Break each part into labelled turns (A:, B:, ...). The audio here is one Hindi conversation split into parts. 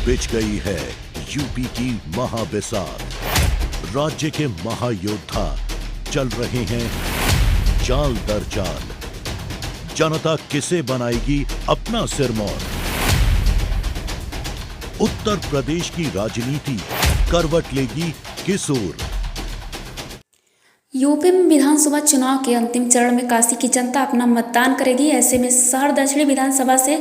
A: बिछ गई है यूपी की महाबिसात। राज्य के महायोद्धा चल रहे हैं चाल दर चाल। जनता किसे बनाएगी अपना सिरमौर? उत्तर प्रदेश की राजनीति करवट लेगी किस ओर?
B: यूपी में विधानसभा चुनाव के अंतिम चरण में काशी की जनता अपना मतदान करेगी। ऐसे में शहर दक्षिणी विधानसभा से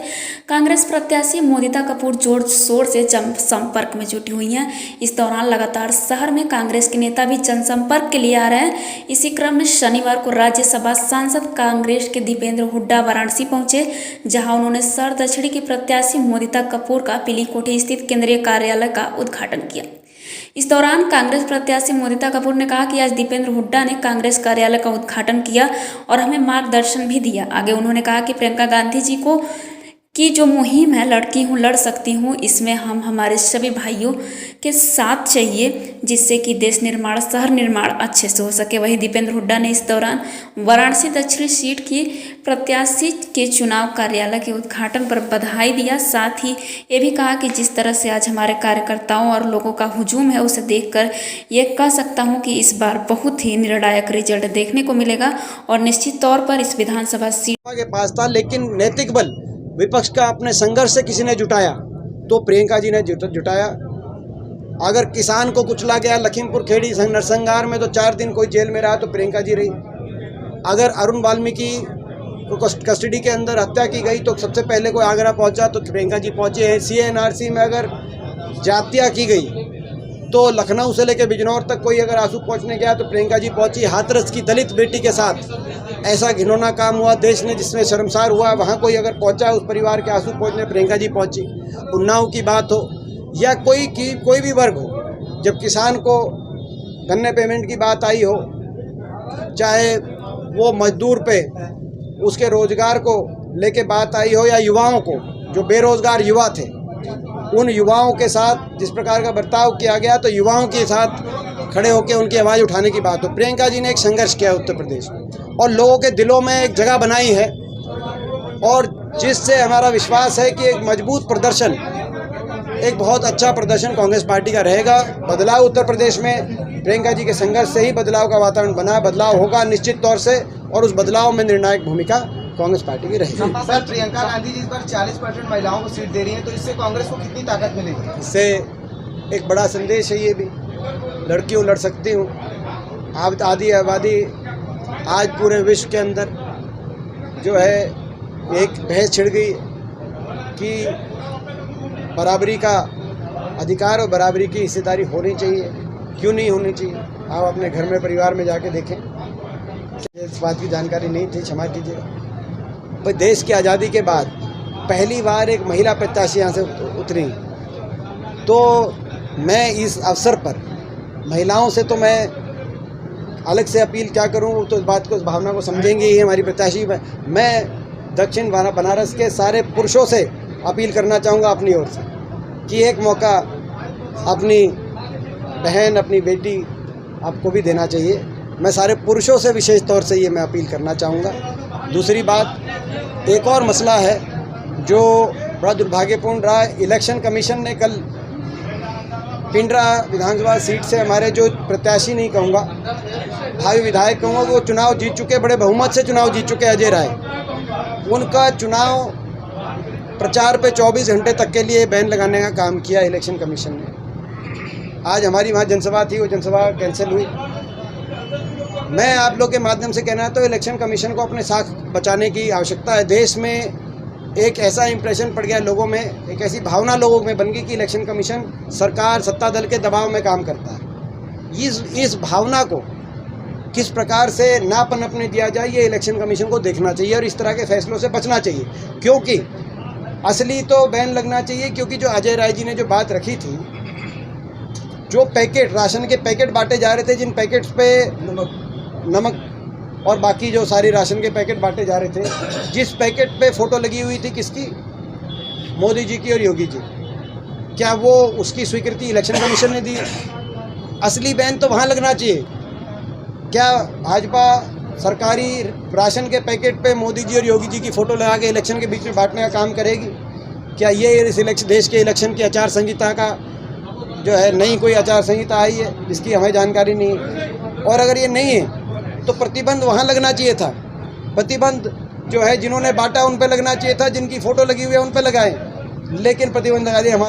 B: कांग्रेस प्रत्याशी मोदिता कपूर जोर शोर से जनसंपर्क में जुटी हुई हैं। इस दौरान लगातार शहर में कांग्रेस के नेता भी जनसंपर्क के लिए आ रहे हैं। इसी क्रम में शनिवार को राज्यसभा सांसद कांग्रेस के दीपेंद्र हुड्डा वाराणसी पहुंचे, जहां उन्होंने शहर दक्षिणी की प्रत्याशी मोदिता कपूर का पीली कोठी स्थित केंद्रीय कार्यालय का उद्घाटन किया। इस दौरान कांग्रेस प्रत्याशी मोदिता कपूर ने कहा कि आज दीपेंद्र हुड्डा ने कांग्रेस कार्यालय का उद्घाटन किया और हमें मार्गदर्शन भी दिया। आगे उन्होंने कहा कि प्रियंका गांधी जी को की जो मुहिम है लड़की हूँ लड़ सकती हूँ, इसमें हम हमारे सभी भाइयों के साथ चाहिए, जिससे कि देश निर्माण शहर निर्माण अच्छे से हो सके। वहीं दीपेंद्र हुड्डा ने इस दौरान वाराणसी दक्षिणी सीट की प्रत्याशी के चुनाव कार्यालय के उद्घाटन पर बधाई दिया। साथ ही ये भी कहा कि जिस तरह से आज हमारे कार्यकर्ताओं और लोगों का हुजूम है, उसे देखकर ये कह सकता हूँ कि इस बार बहुत ही निर्णायक रिजल्ट देखने को मिलेगा और निश्चित तौर पर इस विधानसभा सीट
C: के पास था, लेकिन नैतिक बल विपक्ष का अपने संघर्ष से किसी ने जुटाया तो प्रियंका जी ने जुटाया। अगर किसान को कुचला गया लखीमपुर खेड़ी नरसंहार में तो 4 दिन कोई जेल में रहा तो प्रियंका जी रही। अगर अरुण वाल्मीकि को कस्टडी के अंदर हत्या की गई तो सबसे पहले कोई आगरा पहुंचा तो प्रियंका जी पहुंचे हैं। CNRC में अगर जातिया की गई तो लखनऊ से लेकर बिजनौर तक कोई अगर आंसू पहुंचने गया तो प्रियंका जी पहुंची। हाथरस की दलित बेटी के साथ ऐसा घिनौना काम हुआ देश ने जिसमें शर्मसार हुआ, वहाँ कोई अगर पहुंचा उस परिवार के आंसू पहुंचने प्रियंका जी पहुंची। उन्नाव की बात हो या कोई भी वर्ग हो, जब किसान को गन्ने पेमेंट की बात आई हो, चाहे वो मजदूर पे उसके रोजगार को लेके बात आई हो, या युवाओं को जो बेरोजगार युवा थे उन युवाओं के साथ जिस प्रकार का बर्ताव किया गया, तो युवाओं के साथ खड़े होकर उनकी आवाज़ उठाने की बात हो। प्रियंका जी ने एक संघर्ष किया उत्तर प्रदेश में और लोगों के दिलों में एक जगह बनाई है, और जिससे हमारा विश्वास है कि एक मजबूत प्रदर्शन, एक बहुत अच्छा प्रदर्शन कांग्रेस पार्टी का रहेगा। बदलाव उत्तर प्रदेश में प्रियंका जी के संघर्ष से ही बदलाव का वातावरण बना, बदलाव होगा निश्चित तौर से, और उस बदलाव में निर्णायक भूमिका कांग्रेस पार्टी की रहेगी।
D: सर, प्रियंका गांधी जी इस बार 40% महिलाओं को सीट दे रही हैं, तो इससे कांग्रेस को कितनी ताकत मिलेगी?
C: इससे एक बड़ा संदेश है, ये भी लड़कियों लड़ सकती हूँ। आधी आबादी आज पूरे विश्व के अंदर जो है एक बहस छिड़ गई कि बराबरी का अधिकार और बराबरी की हिस्सेदारी होनी चाहिए, क्यों नहीं होनी चाहिए। आप अपने घर में परिवार में जाके देखें, इस बात की जानकारी नहीं थी, क्षमा कीजिएगा। पर देश की आज़ादी के बाद पहली बार एक महिला प्रत्याशी यहाँ से उतरी, तो मैं इस अवसर पर महिलाओं से तो मैं अलग से अपील क्या करूँ, तो इस बात को, इस भावना को समझेंगे ही हमारी प्रत्याशी। मैं दक्षिण बनारस के सारे पुरुषों से अपील करना चाहूँगा अपनी ओर से कि एक मौका अपनी बहन, अपनी बेटी आपको भी देना चाहिए। मैं सारे पुरुषों से विशेष तौर से ये मैं अपील करना चाहूँगा। दूसरी बात, एक और मसला है जो बड़ा दुर्भाग्यपूर्ण रहा। इलेक्शन कमीशन ने कल पिंडरा विधानसभा सीट से हमारे जो प्रत्याशी, नहीं कहूँगा भावी विधायक कहूँगा, वो चुनाव जीत चुके, बड़े बहुमत से चुनाव जीत चुके, अजय राय, उनका चुनाव प्रचार पे 24 घंटे तक के लिए बैन लगाने का काम किया इलेक्शन कमीशन ने। आज हमारी वहाँ जनसभा थी, वो जनसभा कैंसिल हुई। मैं आप लोग के माध्यम से कहना तो इलेक्शन कमीशन को अपने साख बचाने की आवश्यकता है। देश में एक ऐसा इंप्रेशन पड़ गया लोगों में, एक ऐसी भावना लोगों में बन गई कि इलेक्शन कमीशन सरकार, सत्ता दल के दबाव में काम करता है। इस भावना को किस प्रकार से ना पनपने दिया जाए, ये इलेक्शन कमीशन को देखना चाहिए और इस तरह के फैसलों से बचना चाहिए। क्योंकि असली तो बैन लगना चाहिए, क्योंकि जो अजय राय जी ने जो बात रखी थी, जो पैकेट, राशन के पैकेट बांटे जा रहे थे, जिन पैकेट्स पे नमक और बाकी जो सारी राशन के पैकेट बांटे जा रहे थे, जिस पैकेट पे फ़ोटो लगी हुई थी किसकी, मोदी जी की और योगी जी, क्या वो उसकी स्वीकृति इलेक्शन कमीशन ने दी? असली बैन तो वहाँ लगना चाहिए। क्या भाजपा सरकारी राशन के पैकेट पे मोदी जी और योगी जी की फ़ोटो लगा के इलेक्शन के बीच में बांटने का काम करेगी? क्या ये इस देश के इलेक्शन की आचार संहिता का जो है नई कोई आचार संहिता आई है, इसकी हमें जानकारी नहीं है। और अगर ये नहीं है तो प्रतिबंध वहाँ लगना चाहिए था। प्रतिबंध जो है जिन्होंने बांटा उन पे लगना चाहिए था, जिनकी फ़ोटो लगी हुई है उन पे लगाएं, लेकिन प्रतिबंध लगा दिए हमारे